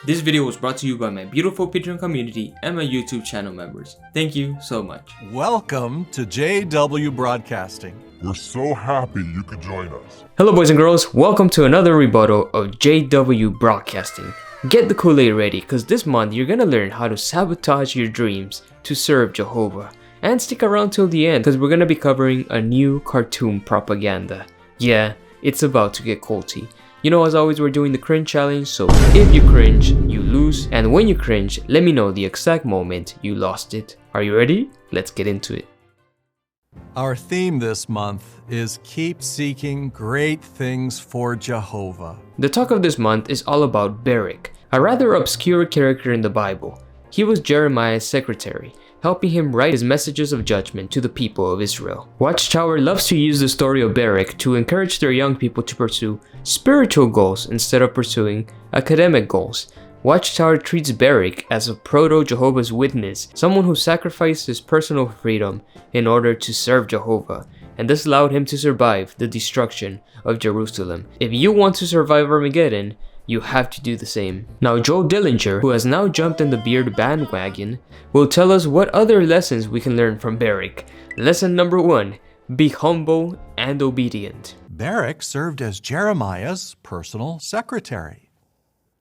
This video was brought to you by my beautiful Patreon community and my YouTube channel members. Thank you so much. Welcome to JW Broadcasting. We're so happy you could join us. Hello boys and girls, welcome to another rebuttal of JW Broadcasting. Get the Kool-Aid ready, cause this month you're gonna learn how to sabotage your dreams to serve Jehovah. And stick around till the end, cause we're gonna be covering a new cartoon propaganda. Yeah, it's about to get culty. You know, as always, we're doing the cringe challenge, so if you cringe, you lose. And when you cringe, let me know the exact moment you lost it. Are you ready? Let's get into it. Our theme this month is Keep Seeking Great Things for Jehovah. The talk of this month is all about Beric, a rather obscure character in the Bible. He was Jeremiah's secretary, helping him write his messages of judgment to the people of Israel. Watchtower loves to use the story of Beric to encourage their young people to pursue spiritual goals instead of pursuing academic goals. Watchtower treats Beric as a proto-Jehovah's Witness, someone who sacrificed his personal freedom in order to serve Jehovah, and this allowed him to survive the destruction of Jerusalem. If you want to survive Armageddon, you have to do the same. Now Joe Dillinger, who has now jumped in the beard bandwagon, will tell us what other lessons we can learn from Beric. Lesson number 1, be humble and obedient. Beric served as Jeremiah's personal secretary.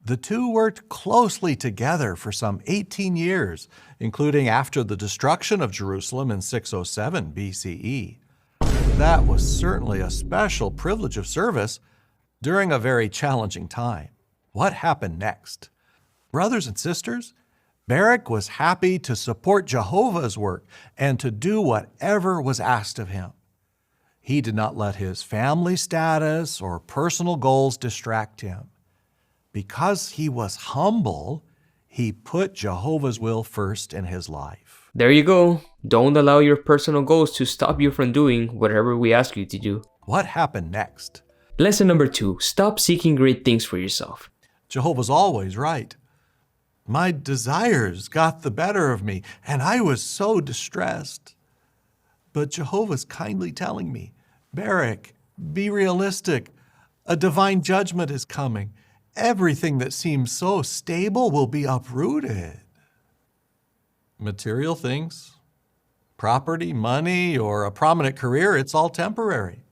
The two worked closely together for some 18 years, including after the destruction of Jerusalem in 607 BCE. That was certainly a special privilege of service during a very challenging time. What happened next? Brothers and sisters, Beric was happy to support Jehovah's work and to do whatever was asked of him. He did not let his family status or personal goals distract him. Because he was humble, he put Jehovah's will first in his life. There you go. Don't allow your personal goals to stop you from doing whatever we ask you to do. What happened next? Lesson number 2, stop seeking great things for yourself. Jehovah's always right. My desires got the better of me, and I was so distressed. But Jehovah's kindly telling me, Beric, be realistic. A divine judgment is coming. Everything that seems so stable will be uprooted. Material things, property, money, or a prominent career, it's all temporary.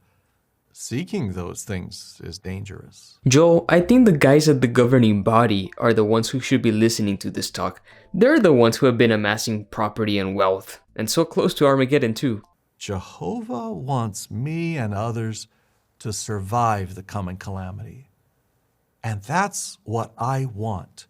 Seeking those things is dangerous. Joel, I think the guys at the governing body are the ones who should be listening to this talk. They're the ones who have been amassing property and wealth, and so close to Armageddon too. Jehovah wants me and others to survive the coming calamity. And that's what I want.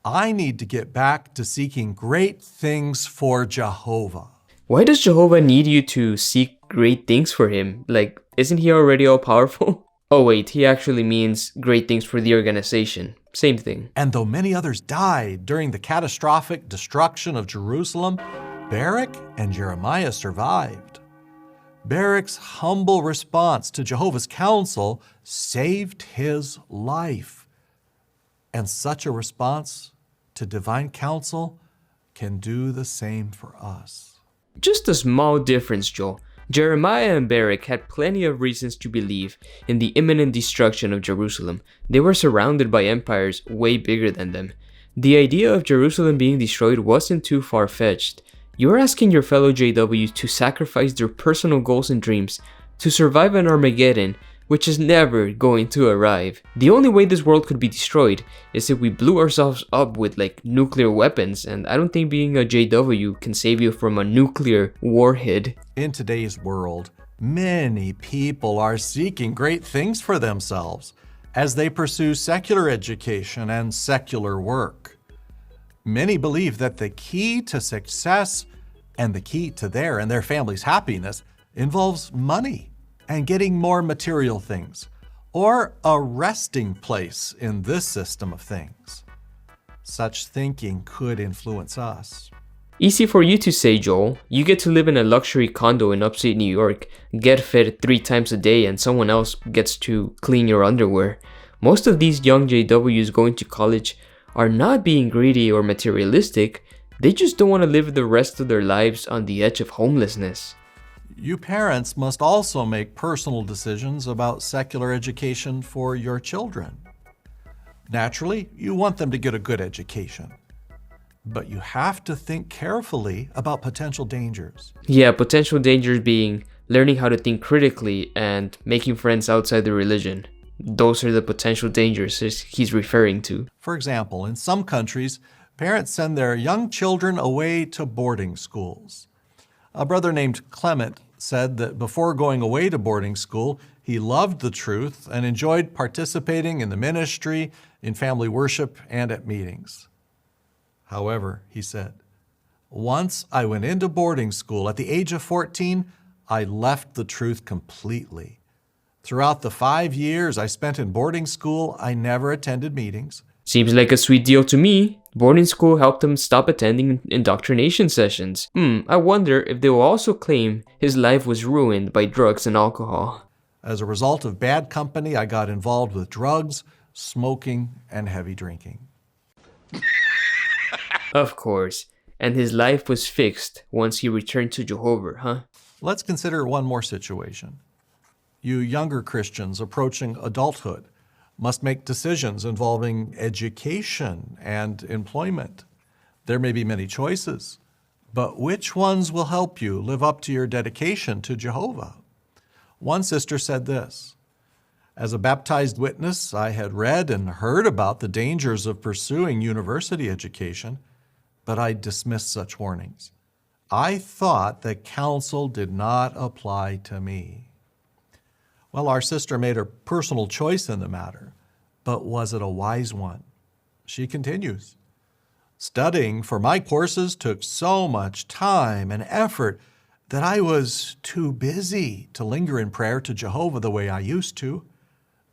I need to get back to seeking great things for Jehovah. Why does Jehovah need you to seek great things for him? Like, isn't he already all powerful? Oh wait, he actually means great things for the organization. Same thing. And though many others died during the catastrophic destruction of Jerusalem, Beric and Jeremiah survived. Beric's humble response to Jehovah's counsel saved his life. And such a response to divine counsel can do the same for us. Just a small difference, Joel. Jeremiah and Beric had plenty of reasons to believe in the imminent destruction of Jerusalem. They were surrounded by empires way bigger than them. The idea of Jerusalem being destroyed wasn't too far-fetched. You're asking your fellow JWs to sacrifice their personal goals and dreams to survive an Armageddon which is never going to arrive. The only way this world could be destroyed is if we blew ourselves up with like nuclear weapons, and I don't think being a JW can save you from a nuclear warhead. In today's world, many people are seeking great things for themselves as they pursue secular education and secular work. Many believe that the key to success and the key to their and their family's happiness involves money and getting more material things, or a resting place in this system of things. Such thinking could influence us. Easy for you to say, Joel. You get to live in a luxury condo in upstate New York, get fed 3 times a day, and someone else gets to clean your underwear. Most of these young JWs going to college are not being greedy or materialistic, they just don't want to live the rest of their lives on the edge of homelessness. You parents must also make personal decisions about secular education for your children. Naturally, you want them to get a good education. But you have to think carefully about potential dangers. Yeah, potential dangers being learning how to think critically and making friends outside the religion. Those are the potential dangers he's referring to. For example, in some countries, parents send their young children away to boarding schools. A brother named Clement said that before going away to boarding school, he loved the truth and enjoyed participating in the ministry, in family worship, and at meetings. However, he said, once I went into boarding school at the age of 14, I left the truth completely. Throughout the 5 years I spent in boarding school, I never attended meetings. Seems like a sweet deal to me. Boarding school helped him stop attending indoctrination sessions. I wonder if they will also claim his life was ruined by drugs and alcohol. As a result of bad company, I got involved with drugs, smoking, and heavy drinking. Of course. And his life was fixed once he returned to Jehovah, huh? Let's consider one more situation. You younger Christians approaching adulthood must make decisions involving education and employment. There may be many choices, but which ones will help you live up to your dedication to Jehovah? One sister said this, as a baptized witness, I had read and heard about the dangers of pursuing university education, but I dismissed such warnings. I thought that counsel did not apply to me. Well, our sister made a personal choice in the matter, but was it a wise one? She continues, studying for my courses took so much time and effort that I was too busy to linger in prayer to Jehovah the way I used to,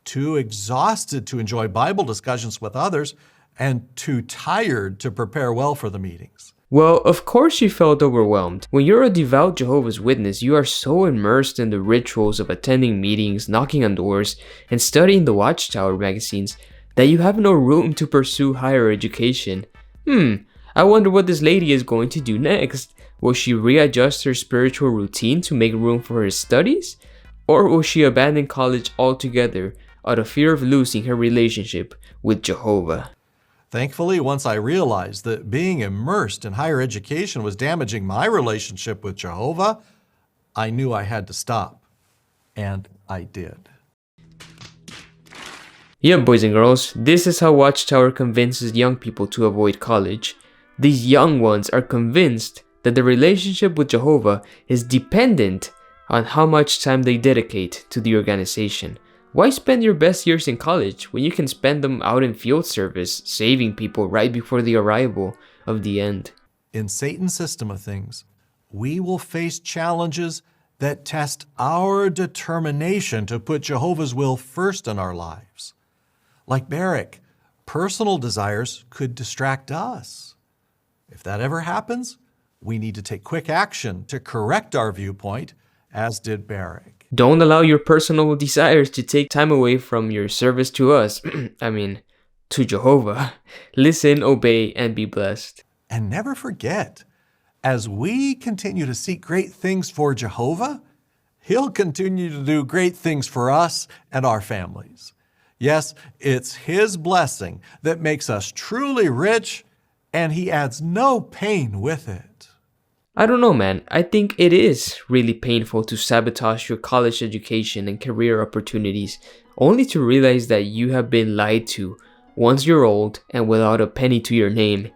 too exhausted to enjoy Bible discussions with others, and too tired to prepare well for the meetings. Well, of course you felt overwhelmed. When you're a devout Jehovah's Witness, you are so immersed in the rituals of attending meetings, knocking on doors, and studying the Watchtower magazines that you have no room to pursue higher education. I wonder what this lady is going to do next. Will she readjust her spiritual routine to make room for her studies? Or will she abandon college altogether out of fear of losing her relationship with Jehovah? Thankfully, once I realized that being immersed in higher education was damaging my relationship with Jehovah, I knew I had to stop. And I did. Yeah, boys and girls, this is how Watchtower convinces young people to avoid college. These young ones are convinced that the relationship with Jehovah is dependent on how much time they dedicate to the organization. Why spend your best years in college when you can spend them out in field service, saving people right before the arrival of the end? In Satan's system of things, we will face challenges that test our determination to put Jehovah's will first in our lives. Like Beric, personal desires could distract us. If that ever happens, we need to take quick action to correct our viewpoint, as did Beric. Don't allow your personal desires to take time away from your service to us. To Jehovah. Listen, obey, and be blessed. And never forget, as we continue to seek great things for Jehovah, He'll continue to do great things for us and our families. Yes, it's His blessing that makes us truly rich, and He adds no pain with it. I don't know, man. I think it is really painful to sabotage your college education and career opportunities, only to realize that you have been lied to once you're old and without a penny to your name.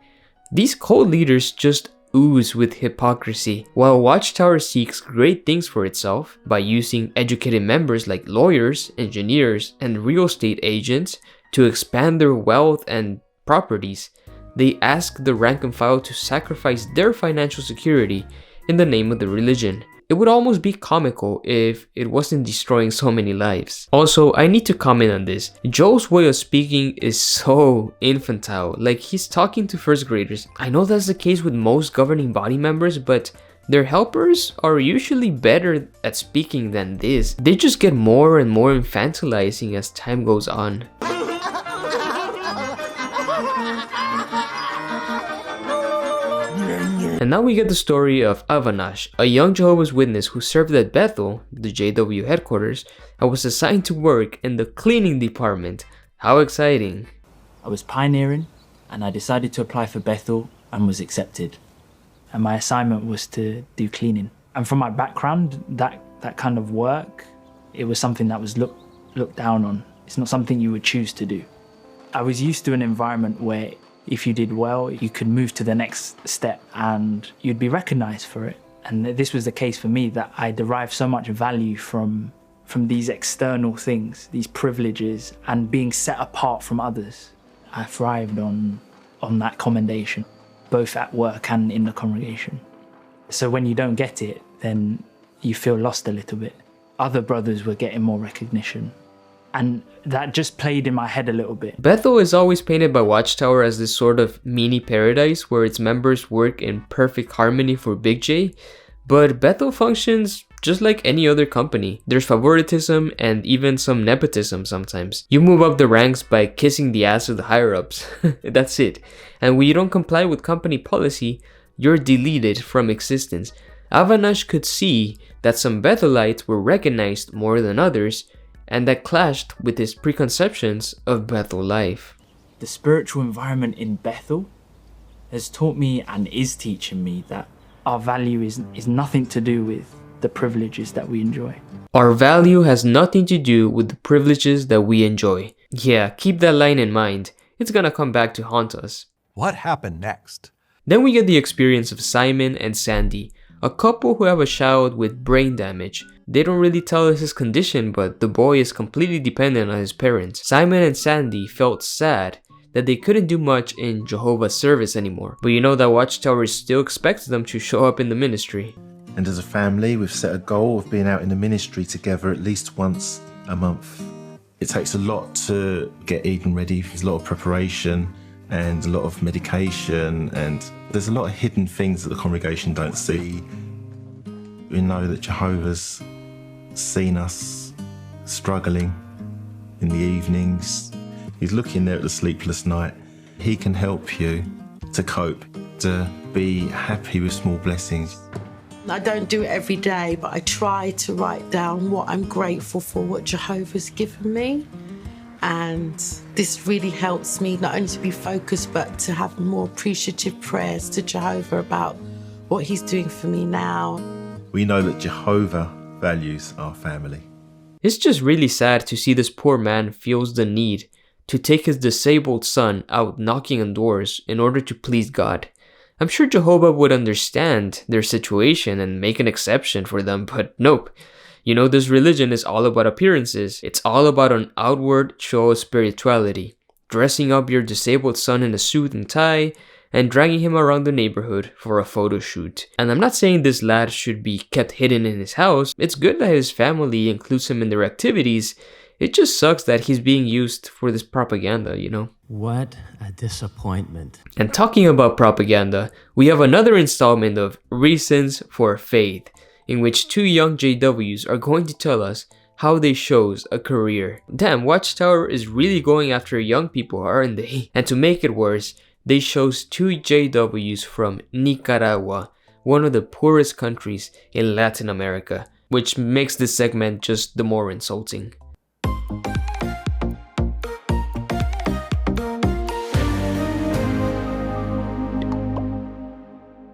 These cult leaders just ooze with hypocrisy, while Watchtower seeks great things for itself by using educated members like lawyers, engineers, and real estate agents to expand their wealth and properties. They ask the rank and file to sacrifice their financial security in the name of the religion. It would almost be comical if it wasn't destroying so many lives. Also, I need to comment on this. Joe's way of speaking is so infantile, like he's talking to first graders. I know that's the case with most governing body members, but their helpers are usually better at speaking than this. They just get more and more infantilizing as time goes on. And now we get the story of Avanash, a young Jehovah's Witness who served at Bethel, the JW headquarters, and was assigned to work in the cleaning department. How exciting! I was pioneering, and I decided to apply for Bethel and was accepted. And my assignment was to do cleaning. And from my background, that kind of work, it was something that was looked down on. It's not something you would choose to do. I was used to an environment where if you did well, you could move to the next step and you'd be recognized for it. And this was the case for me, that I derived so much value from these external things, these privileges, and being set apart from others. I thrived on that commendation, both at work and in the congregation. So when you don't get it, then you feel lost a little bit. Other brothers were getting more recognition. And that just played in my head a little bit. Bethel is always painted by Watchtower as this sort of mini paradise where its members work in perfect harmony for Big J, but Bethel functions just like any other company. There's favoritism and even some nepotism sometimes. You move up the ranks by kissing the ass of the higher-ups. That's it. And when you don't comply with company policy, you're deleted from existence. Avanash could see that some Bethelites were recognized more than others, and that clashed with his preconceptions of Bethel life. The spiritual environment in Bethel has taught me and is teaching me that our value is nothing to do with the privileges that we enjoy. Our value has nothing to do with the privileges that we enjoy. Yeah, keep that line in mind. It's gonna come back to haunt us. What happened next? Then we get the experience of Simon and Sandy, a couple who have a child with brain damage. They don't really tell us his condition, but the boy is completely dependent on his parents. Simon and Sandy felt sad that they couldn't do much in Jehovah's service anymore. But you know that Watchtower still expects them to show up in the ministry. And as a family, we've set a goal of being out in the ministry together at least once a month. It takes a lot to get Eden ready. There's a lot of preparation and a lot of medication, and there's a lot of hidden things that the congregation don't see. We know that Jehovah's seen us struggling in the evenings. He's looking there at the sleepless night. He can help you to cope, to be happy with small blessings. I don't do it every day, but I try to write down what I'm grateful for, what Jehovah's given me. And this really helps me not only to be focused, but to have more appreciative prayers to Jehovah about what he's doing for me now. We know that Jehovah values our family. It's just really sad to see this poor man feels the need to take his disabled son out knocking on doors in order to please God. I'm sure Jehovah would understand their situation and make an exception for them, but nope. You know, this religion is all about appearances. It's all about an outward show of spirituality. Dressing up your disabled son in a suit and tie and dragging him around the neighborhood for a photo shoot. And I'm not saying this lad should be kept hidden in his house. It's good that his family includes him in their activities. It just sucks that he's being used for this propaganda, you know? What a disappointment. And talking about propaganda, we have another installment of Reasons for Faith, in which two young JWs are going to tell us how they chose a career. Damn, Watchtower is really going after young people, aren't they? And to make it worse, they chose two JWs from Nicaragua, one of the poorest countries in Latin America, which makes this segment just the more insulting.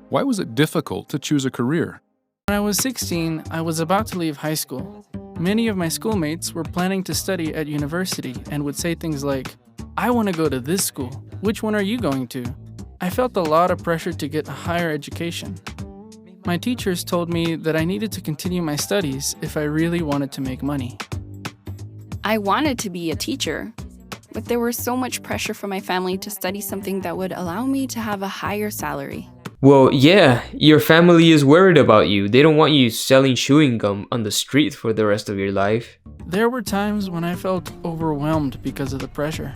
Why was it difficult to choose a career? When I was 16, I was about to leave high school. Many of my schoolmates were planning to study at university and would say things like, "I want to go to this school. Which one are you going to?" I felt a lot of pressure to get a higher education. My teachers told me that I needed to continue my studies if I really wanted to make money. I wanted to be a teacher, but there was so much pressure from my family to study something that would allow me to have a higher salary. Well, yeah, your family is worried about you. They don't want you selling chewing gum on the street for the rest of your life. There were times when I felt overwhelmed because of the pressure.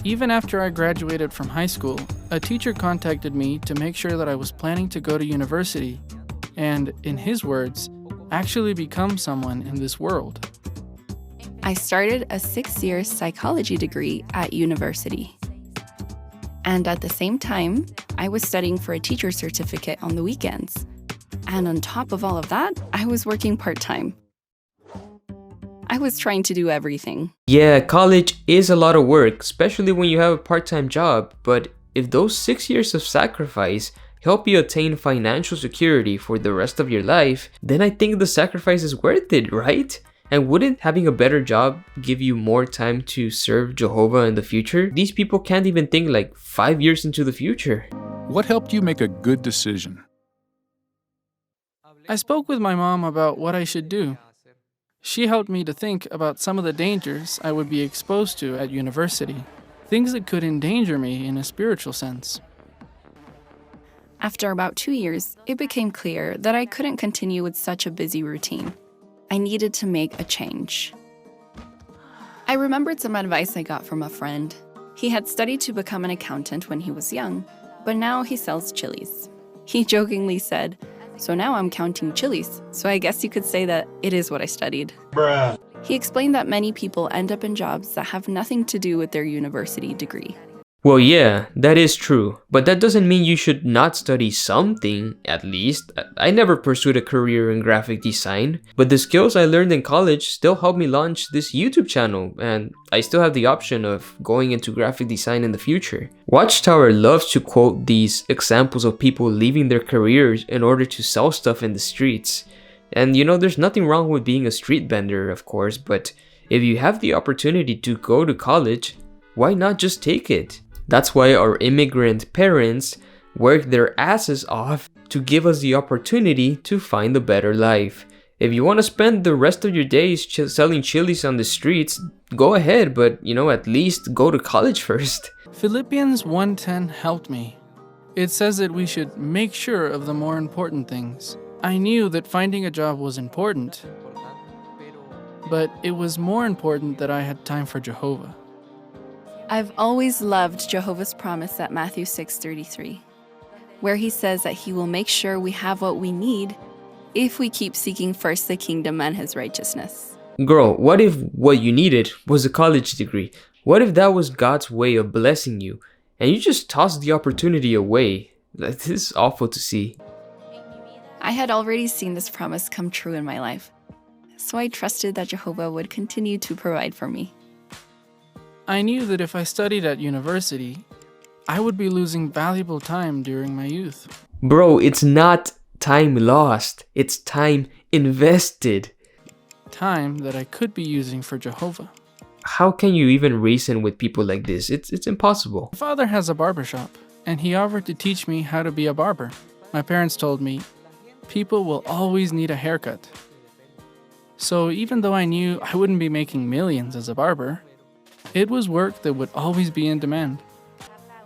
Even after I graduated from high school, a teacher contacted me to make sure that I was planning to go to university and, in his words, actually become someone in this world. I started a 6-year psychology degree at university. And at the same time, I was studying for a teacher's certificate on the weekends. And on top of all of that, I was working part-time. I was trying to do everything. Yeah, college is a lot of work, especially when you have a part-time job, but if those 6 years of sacrifice help you attain financial security for the rest of your life, then I think the sacrifice is worth it, right? And wouldn't having a better job give you more time to serve Jehovah in the future? These people can't even think like 5 years into the future. What helped you make a good decision? I spoke with my mom about what I should do. She helped me to think about some of the dangers I would be exposed to at university, things that could endanger me in a spiritual sense. After about 2 years, it became clear that I couldn't continue with such a busy routine. I needed to make a change. I remembered some advice I got from a friend. He had studied to become an accountant when he was young, but now he sells chilies. He jokingly said, "So now I'm counting chilies, so I guess you could say that it is what I studied." Bruh. He explained that many people end up in jobs that have nothing to do with their university degree. Well, yeah, that is true, but that doesn't mean you should not study something, at least. I never pursued a career in graphic design, but the skills I learned in college still helped me launch this YouTube channel, and I still have the option of going into graphic design in the future. Watchtower loves to quote these examples of people leaving their careers in order to sell stuff in the streets. And you know, there's nothing wrong with being a street vendor, of course, but if you have the opportunity to go to college, why not just take it? That's why our immigrant parents work their asses off to give us the opportunity to find a better life. If you want to spend the rest of your days selling chilies on the streets, go ahead, but you know, at least go to college first. Philippians 1:10 helped me. It says that we should make sure of the more important things. I knew that finding a job was important, but it was more important that I had time for Jehovah. I've always loved Jehovah's promise at Matthew 6:33, where he says that he will make sure we have what we need if we keep seeking first the kingdom and his righteousness. Girl, what if what you needed was a college degree? What if that was God's way of blessing you and you just tossed the opportunity away? This is awful to see. I had already seen this promise come true in my life, so I trusted that Jehovah would continue to provide for me. I knew that if I studied at university, I would be losing valuable time during my youth. Bro, it's not time lost, it's time invested. Time that I could be using for Jehovah. How can you even reason with people like this? It's impossible. My father has a barbershop, and he offered to teach me how to be a barber. My parents told me, people will always need a haircut. So even though I knew I wouldn't be making millions as a barber, it was work that would always be in demand.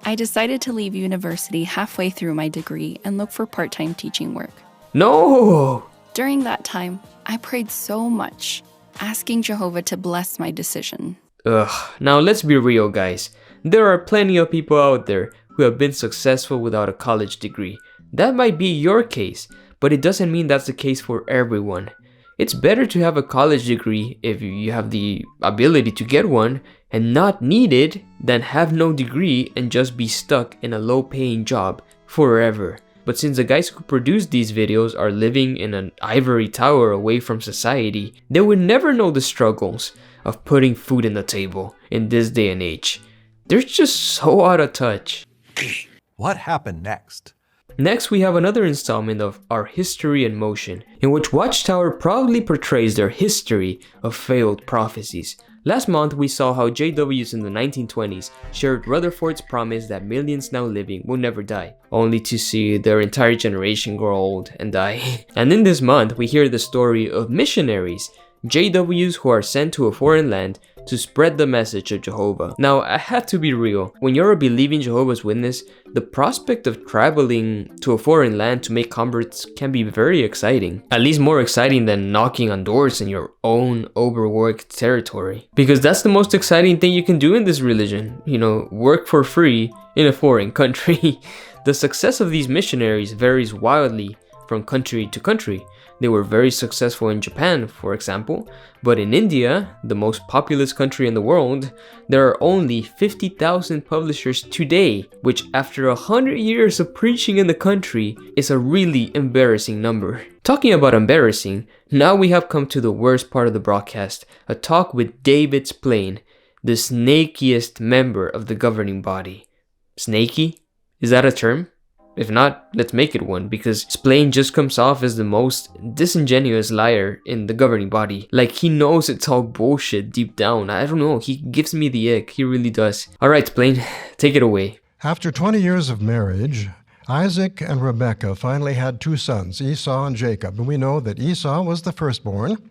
I decided to leave university halfway through my degree and look for part-time teaching work. No! During that time, I prayed so much, asking Jehovah to bless my decision. Ugh, now let's be real, guys. There are plenty of people out there who have been successful without a college degree. That might be your case, but it doesn't mean that's the case for everyone. It's better to have a college degree if you have the ability to get one and not need it than have no degree and just be stuck in a low-paying job forever. But since the guys who produce these videos are living in an ivory tower away from society, they would never know the struggles of putting food on the table in this day and age. They're just so out of touch. What happened next? Next, we have another installment of Our History in Motion, in which Watchtower proudly portrays their history of failed prophecies. Last month, we saw how JWs in the 1920s shared Rutherford's promise that millions now living will never die, only to see their entire generation grow old and die. And in this month, we hear the story of missionaries, JWs who are sent to a foreign land to spread the message of Jehovah. Now, I have to be real. When you're a believing Jehovah's Witness, the prospect of traveling to a foreign land to make converts can be very exciting. At least more exciting than knocking on doors in your own overworked territory. Because that's the most exciting thing you can do in this religion. You know, work for free in a foreign country. The success of these missionaries varies wildly from country to country. They were very successful in Japan, for example, but in India, the most populous country in the world, there are only 50,000 publishers today, which after 100 years of preaching in the country is a really embarrassing number. Talking about embarrassing, now we have come to the worst part of the broadcast, a talk with David Splain, the snakiest member of the governing body. Snaky? Is that a term? If not, let's make it one, because Splain just comes off as the most disingenuous liar in the governing body. Like, he knows it's all bullshit deep down. I don't know, he gives me the ick, he really does. Alright, Splain, take it away. After 20 years of marriage, Isaac and Rebekah finally had 2 sons, Esau and Jacob. And we know that Esau was the firstborn.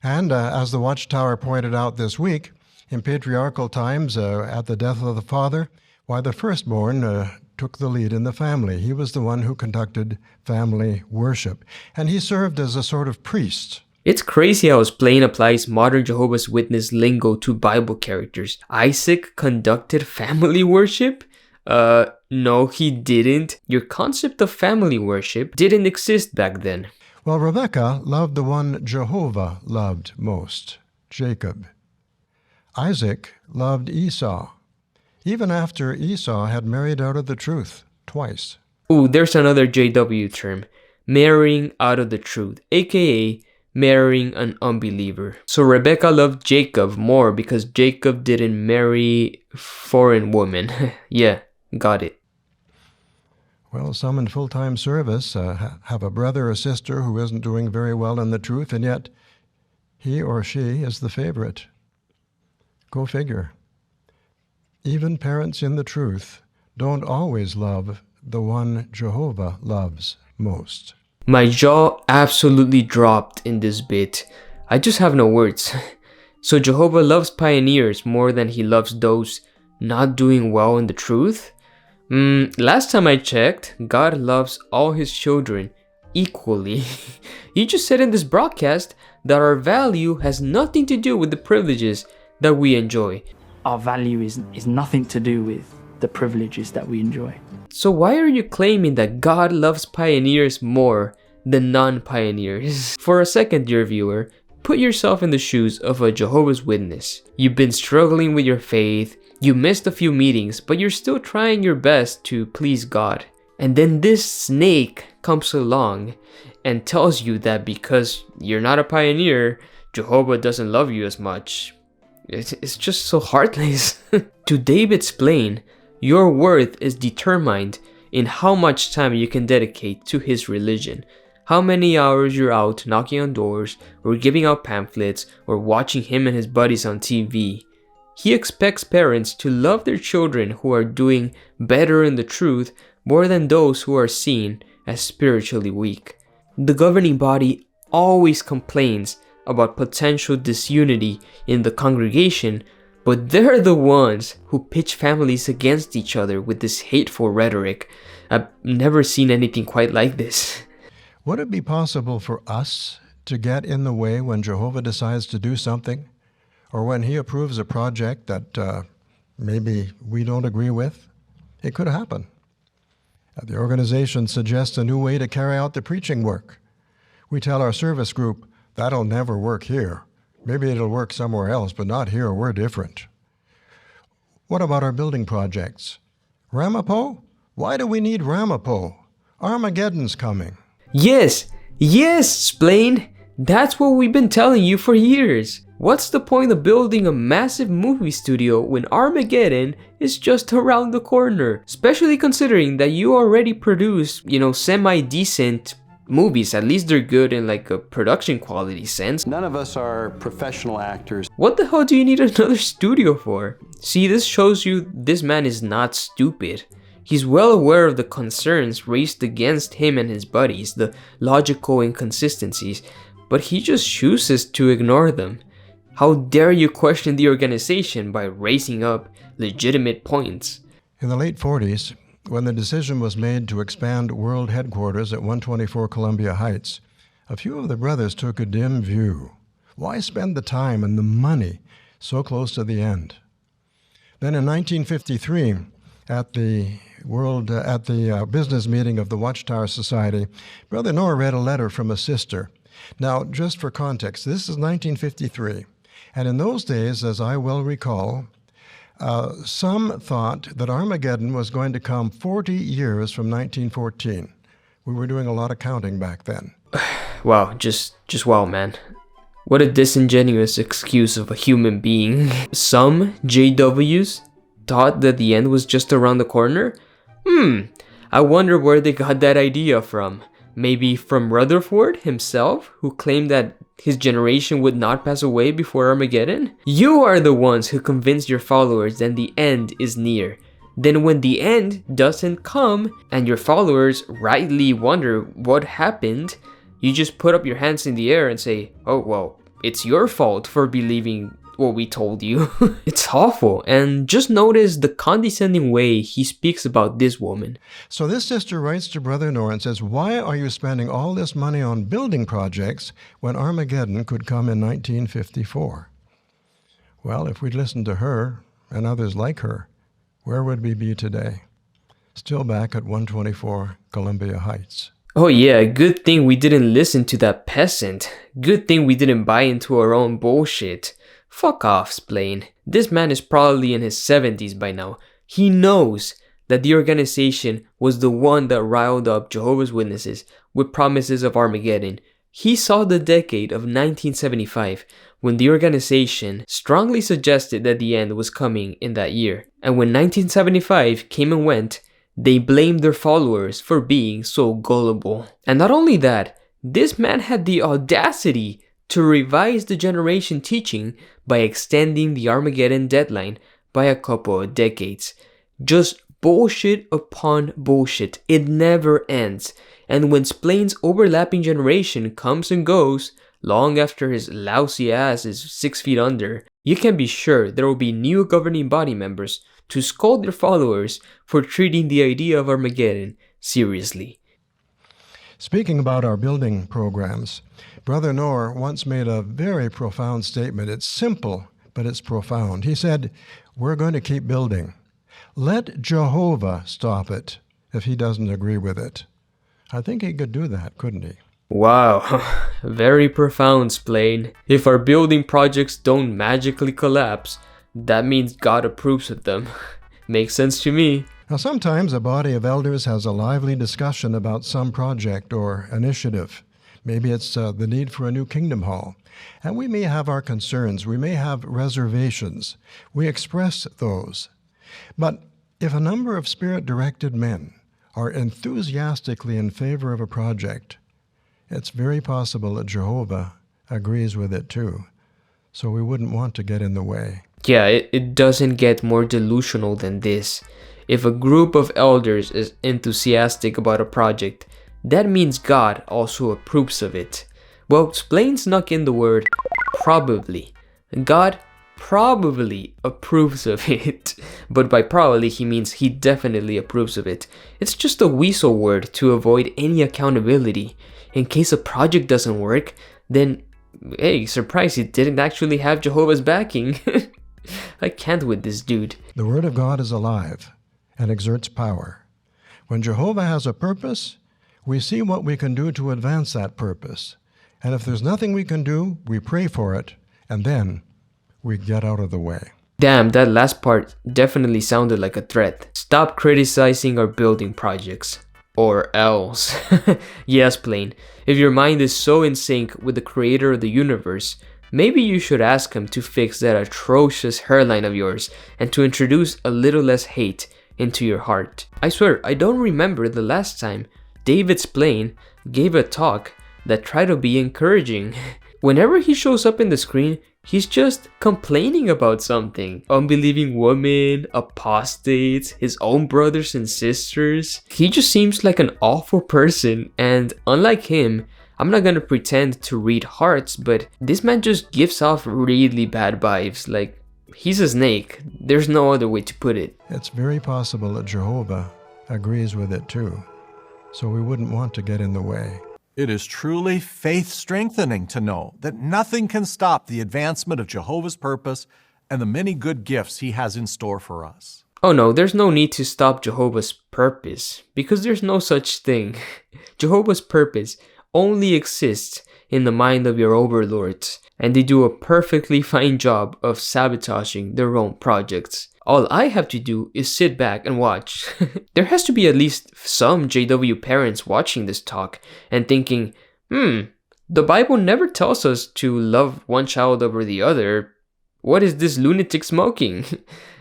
And as the Watchtower pointed out this week, in patriarchal times, at the death of the father, why the firstborn took the lead in the family. He was the one who conducted family worship. And he served as a sort of priest. It's crazy how Splain applies modern Jehovah's Witness lingo to Bible characters. Isaac conducted family worship? No, he didn't. Your concept of family worship didn't exist back then. Well, Rebekah loved the one Jehovah loved most, Jacob. Isaac loved Esau, even after Esau had married out of the truth twice. Ooh, there's another JW term. Marrying out of the truth, aka marrying an unbeliever. So Rebekah loved Jacob more because Jacob didn't marry foreign women. Yeah, got it. Well, some in full-time service have a brother or sister who isn't doing very well in the truth, and yet he or she is the favorite. Go figure. Even parents in the truth don't always love the one Jehovah loves most. My jaw absolutely dropped in this bit. I just have no words. So Jehovah loves pioneers more than he loves those not doing well in the truth? Last time I checked, God loves all his children equally. He just said in this broadcast that our value has nothing to do with the privileges that we enjoy. Our value is nothing to do with the privileges that we enjoy. So why are you claiming that God loves pioneers more than non-pioneers? For a second-year viewer, put yourself in the shoes of a Jehovah's Witness. You've been struggling with your faith, you missed a few meetings, but you're still trying your best to please God. And then this snake comes along and tells you that because you're not a pioneer, Jehovah doesn't love you as much. It's just so heartless. To David Splain, your worth is determined in how much time you can dedicate to his religion. How many hours you're out knocking on doors, or giving out pamphlets, or watching him and his buddies on TV. He expects parents to love their children who are doing better in the truth more than those who are seen as spiritually weak. The governing body always complains about potential disunity in the congregation, but they're the ones who pitch families against each other with this hateful rhetoric. I've never seen anything quite like this. Would it be possible for us to get in the way when Jehovah decides to do something? Or when he approves a project that maybe we don't agree with? It could happen. The organization suggests a new way to carry out the preaching work. We tell our service group, that'll never work here. Maybe it'll work somewhere else, but not here, we're different. What about our building projects? Ramapo? Why do we need Ramapo? Armageddon's coming. Yes, Splain. That's what we've been telling you for years. What's the point of building a massive movie studio when Armageddon is just around the corner? Especially considering that you already produce, semi-decent movies. At least they're good in like a production quality sense. None of us are professional actors. What the hell do you need another studio for? See, this shows you this man is not stupid. He's well aware of the concerns raised against him and his buddies, the logical inconsistencies, but he just chooses to ignore them. How dare you question the organization by raising up legitimate points? In the late 40s, when the decision was made to expand world headquarters at 124 Columbia Heights, a few of the brothers took a dim view. Why spend the time and the money so close to the end? Then in 1953, at the business meeting of the Watchtower Society, Brother Noah read a letter from a sister. Now, just for context, this is 1953. And in those days, as I well recall, some thought that Armageddon was going to come 40 years from 1914. We were doing a lot of counting back then. Wow, just wow, man. What a disingenuous excuse of a human being. Some JWs thought that the end was just around the corner? I wonder where they got that idea from. Maybe from Rutherford himself, who claimed that his generation would not pass away before Armageddon? You are the ones who convinced your followers that the end is near. Then when the end doesn't come, and your followers rightly wonder what happened, you just put up your hands in the air and say, oh, well, it's your fault for believing what we told you. It's awful. And just notice the condescending way he speaks about this woman. So this sister writes to Brother Noor and says, why are you spending all this money on building projects when Armageddon could come in 1954? Well, if we'd listened to her and others like her, where would we be today? Still back at 124 Columbia Heights. Oh yeah, good thing we didn't listen to that peasant. Good thing we didn't buy into our own bullshit. Fuck off, Splain. This man is probably in his 70s by now. He knows that the organization was the one that riled up Jehovah's Witnesses with promises of Armageddon. He saw the decade of 1975 when the organization strongly suggested that the end was coming in that year. And when 1975 came and went, they blamed their followers for being so gullible. And not only that, this man had the audacity to revise the generation teaching by extending the Armageddon deadline by a couple of decades. Just bullshit upon bullshit. It never ends. And when Splain's overlapping generation comes and goes, long after his lousy ass is 6 feet under, you can be sure there will be new governing body members to scold their followers for treating the idea of Armageddon seriously. Speaking about our building programs, Brother Noor once made a very profound statement. It's simple, but it's profound. He said, we're going to keep building. Let Jehovah stop it if he doesn't agree with it. I think he could do that, couldn't he? Wow, very profound, Splain. If our building projects don't magically collapse, that means God approves of them. Makes sense to me. Now, sometimes a body of elders has a lively discussion about some project or initiative. Maybe it's the need for a new kingdom hall. And we may have our concerns. We may have reservations. We express those. But if a number of spirit-directed men are enthusiastically in favor of a project, it's very possible that Jehovah agrees with it too. So we wouldn't want to get in the way. Yeah, it doesn't get more delusional than this. If a group of elders is enthusiastic about a project, that means God also approves of it. Well, Splain snuck in the word probably. God probably approves of it. But by probably, he means he definitely approves of it. It's just a weasel word to avoid any accountability. In case a project doesn't work, then, hey, surprise, he didn't actually have Jehovah's backing. I can't with this dude. The Word of God is alive and exerts power. When Jehovah has a purpose, we see what we can do to advance that purpose. And if there's nothing we can do, we pray for it, and then we get out of the way. Damn, that last part definitely sounded like a threat. Stop criticizing our building projects. Or else. Yes, Splain. If your mind is so in sync with the creator of the universe, maybe you should ask him to fix that atrocious hairline of yours and to introduce a little less hate into your heart. I swear, I don't remember the last time David Splain gave a talk that tried to be encouraging. Whenever he shows up in the screen, he's just complaining about something. Unbelieving women, apostates, his own brothers and sisters. He just seems like an awful person, and unlike him, I'm not gonna pretend to read hearts, but this man just gives off really bad vibes. Like, he's a snake. There's no other way to put it. It's very possible that Jehovah agrees with it too. So we wouldn't want to get in the way. It is truly faith-strengthening to know that nothing can stop the advancement of Jehovah's purpose and the many good gifts he has in store for us. Oh no, there's no need to stop Jehovah's purpose, because there's no such thing. Jehovah's purpose only exists in the mind of your overlords, and they do a perfectly fine job of sabotaging their own projects. All I have to do is sit back and watch. There has to be at least some JW parents watching this talk and thinking, The Bible never tells us to love one child over the other. What is this lunatic smoking?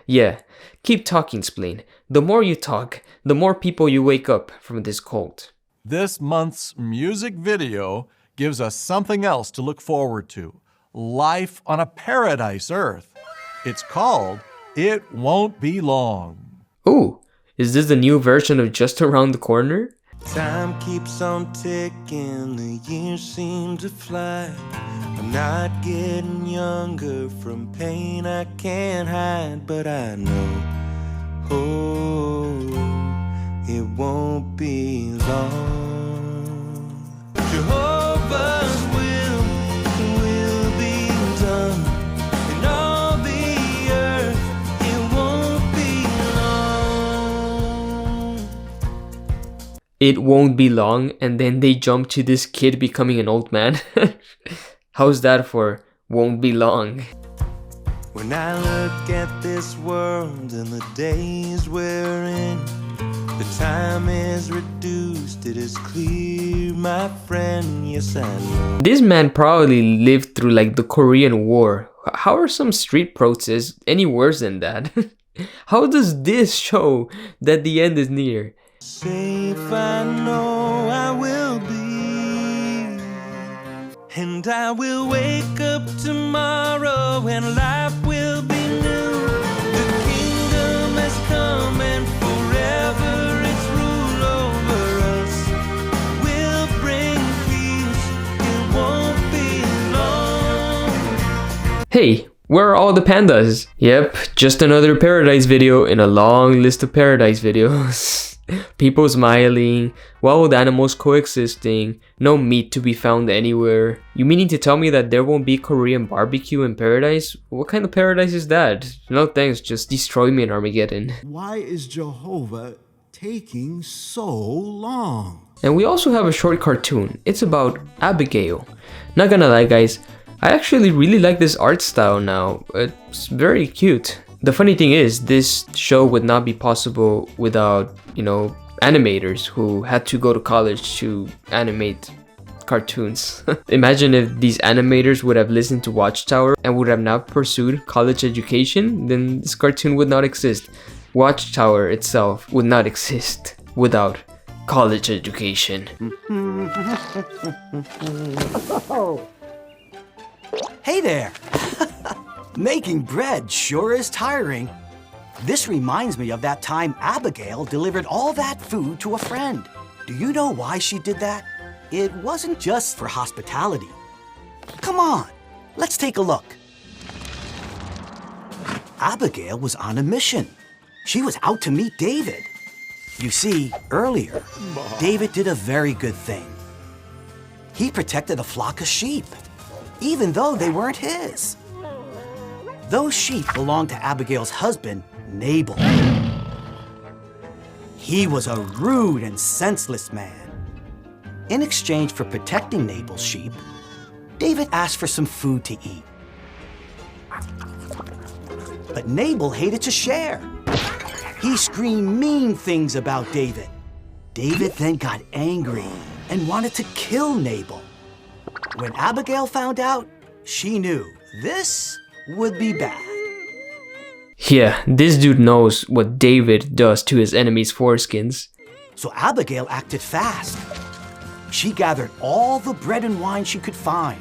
Yeah, keep talking, Splain. The more you talk, the more people you wake up from this cult. This month's music video gives us something else to look forward to. Life on a paradise Earth. It's called It Won't Be Long. Ooh, is this the new version of Just Around the Corner? Time keeps on ticking, the years seem to fly. I'm not getting younger from pain I can't hide, but I know, it won't be long. Jehovah's will be done in all the earth. It won't be long. It won't be long, and then they jump to this kid becoming an old man. How's that for won't be long? When I look at this world and the days we're in, the time is reduced, it is clear, my friend, yes I know. This man probably lived through like the Korean War. How are some street protests any worse than that? How does this show that the end is near? Safe I know I will be, and I will wake up tomorrow and life will be new. The kingdom has come and forever its rule over us will bring peace. It won't be long. Hey, where are all the pandas? Yep, just another paradise video in a long list of paradise videos. People smiling, wild animals coexisting, no meat to be found anywhere. You meaning to tell me that there won't be Korean barbecue in paradise? What kind of paradise is that? No thanks, just destroy me in Armageddon. Why is Jehovah taking so long? And we also have a short cartoon. It's about Abigail. Not gonna lie guys, I actually really like this art style now. It's very cute. The funny thing is, this show would not be possible without, animators who had to go to college to animate cartoons. Imagine if these animators would have listened to Watchtower and would have not pursued college education, then this cartoon would not exist. Watchtower itself would not exist without college education. Hey there! Making bread sure is tiring. This reminds me of that time Abigail delivered all that food to a friend. Do you know why she did that? It wasn't just for hospitality. Come on, let's take a look. Abigail was on a mission. She was out to meet David. You see, earlier, David did a very good thing. He protected a flock of sheep, even though they weren't his. Those sheep belonged to Abigail's husband, Nabal. He was a rude and senseless man. In exchange for protecting Nabal's sheep, David asked for some food to eat. But Nabal hated to share. He screamed mean things about David. David then got angry and wanted to kill Nabal. When Abigail found out, she knew this would be bad. Yeah, this dude knows what David does to his enemies' foreskins. So Abigail acted fast. She gathered all the bread and wine she could find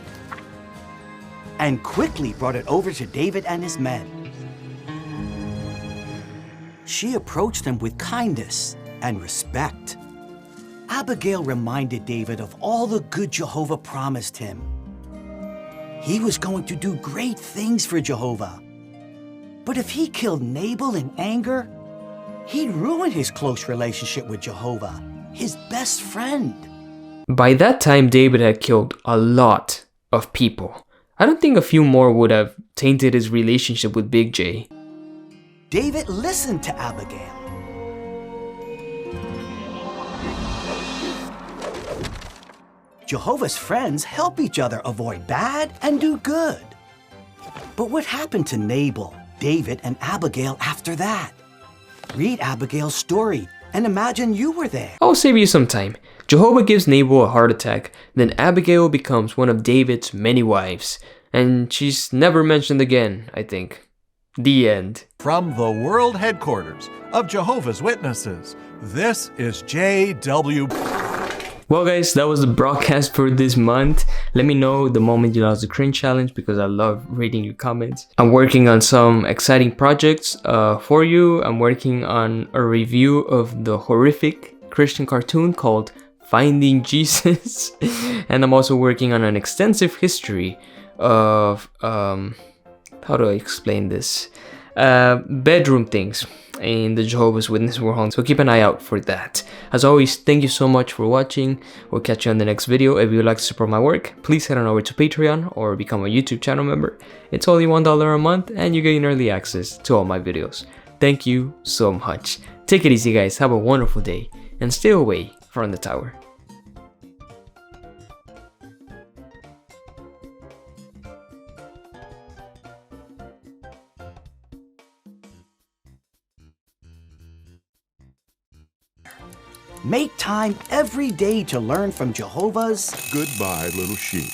and quickly brought it over to David and his men. She approached them with kindness and respect. Abigail reminded David of all the good Jehovah promised him. He was going to do great things for Jehovah. But if he killed Nabal in anger, he'd ruin his close relationship with Jehovah, his best friend. By that time, David had killed a lot of people. I don't think a few more would have tainted his relationship with Big J. David listened to Abigail. Jehovah's friends help each other avoid bad and do good. But what happened to Nabal, David, and Abigail after that? Read Abigail's story and imagine you were there. I'll save you some time. Jehovah gives Nabal a heart attack, then Abigail becomes one of David's many wives. And she's never mentioned again, I think. The end. From the world headquarters of Jehovah's Witnesses, this is JW. Well guys, that was the broadcast for this month. Let me know the moment you lost the cringe challenge because I love reading your comments. I'm working on some exciting projects for you. I'm working on a review of the horrific Christian cartoon called Finding Jesus. And I'm also working on an extensive history of, how do I explain this? Bedroom things in the Jehovah's Witness world, so keep an eye out for that. As always, thank you so much for watching. We'll catch you on the next video. If you would like to support my work, please head on over to Patreon or become a YouTube channel member. It's only $1 a month and you gain early access to all my videos. Thank you so much. Take it easy guys, have a wonderful day, and stay away from the tower. Make time every day to learn from Jehovah's. Goodbye, little sheep.